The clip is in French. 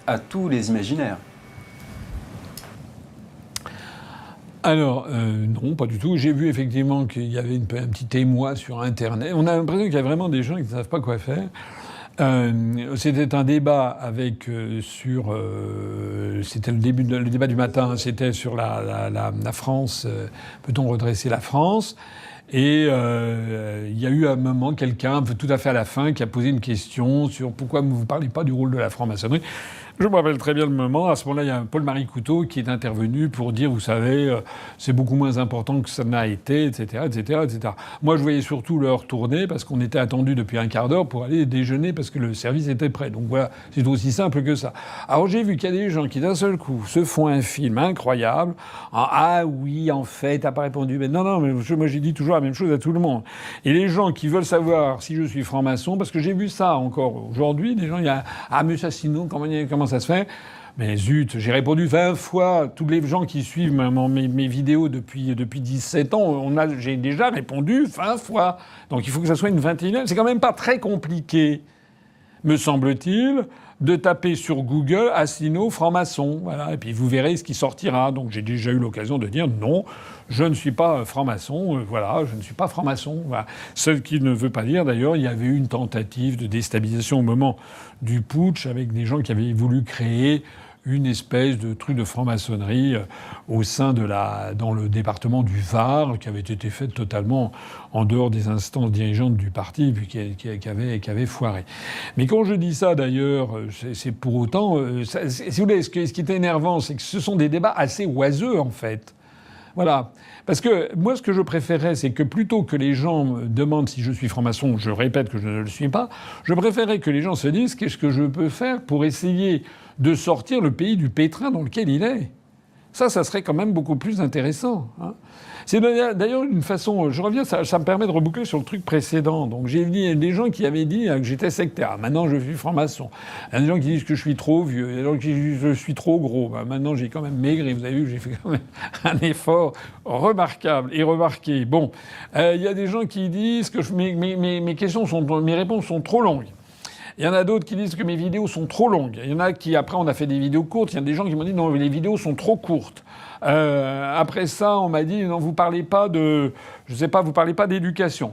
à tous les imaginaires. Alors, non, pas du tout. J'ai vu effectivement qu'il y avait un petit émoi sur Internet. On a l'impression qu'il y a vraiment des gens qui ne savent pas quoi faire. C'était un débat avec c'était le débat du matin. C'était sur la France. Peut-on redresser la France? Et il y a eu à un moment quelqu'un, tout à fait à la fin, qui a posé une question sur pourquoi vous ne parlez pas du rôle de la franc-maçonnerie. Je me rappelle très bien le moment. À ce moment-là, il y a Paul-Marie Couteau qui est intervenu pour dire, vous savez, c'est beaucoup moins important que ça n'a été, etc., etc., etc. Moi, je voyais surtout l'heure tourner parce qu'on était attendu depuis un quart d'heure pour aller déjeuner parce que le service était prêt. Donc voilà, c'est aussi simple que ça. Alors j'ai vu qu'il y a des gens qui, d'un seul coup, se font un film incroyable. Ah oui, en fait, t'as pas répondu. Mais non, mais moi j'ai dit toujours la même chose à tout le monde. Et les gens qui veulent savoir si je suis franc-maçon, parce que j'ai vu ça encore aujourd'hui, des gens, il y a mais ça sinon, comment ça se fait? Mais zut, j'ai répondu 20 fois. Tous les gens qui suivent mes vidéos depuis 17 ans, j'ai déjà répondu 20 fois. Donc il faut que ça soit une 21e. C'est quand même pas très compliqué, me semble-t-il, de taper sur Google Asselineau franc-maçon. Voilà. Et puis vous verrez ce qui sortira. Donc j'ai déjà eu l'occasion de dire non, je ne suis pas franc-maçon. Voilà, je ne suis pas franc-maçon. Voilà. Ce qui ne veut pas dire, d'ailleurs, il y avait eu une tentative de déstabilisation au moment du putsch avec des gens qui avaient voulu créer une espèce de truc de franc-maçonnerie au sein dans le département du Var, qui avait été faite totalement en dehors des instances dirigeantes du parti, puis qui avait foiré. Mais quand je dis ça, d'ailleurs, c'est pour autant... si vous voulez, ce qui est énervant, c'est que ce sont des débats assez oiseux, en fait. Voilà. Parce que moi, ce que je préférais, c'est que plutôt que les gens me demandent si je suis franc-maçon, je répète que je ne le suis pas, je préférais que les gens se disent qu'est-ce que je peux faire pour essayer de sortir le pays du pétrin dans lequel il est. Ça serait quand même beaucoup plus intéressant. Hein. C'est d'ailleurs une façon... Je reviens, ça me permet de reboucler sur le truc précédent. Donc j'ai dit des gens qui avaient dit que j'étais sectaire. Maintenant, je suis franc-maçon. Il y a des gens qui disent que je suis trop vieux. Il y a des gens qui disent que je suis trop gros. Maintenant, j'ai quand même maigri. Vous avez vu, j'ai fait quand même un effort remarquable et remarqué. Bon, il y a des gens qui disent que mes réponses sont trop longues. Il y en a d'autres qui disent que mes vidéos sont trop longues. Il y en a qui, après, on a fait des vidéos courtes. Il y a des gens qui m'ont dit non, les vidéos sont trop courtes. Après ça, on m'a dit non, vous parlez pas d'éducation.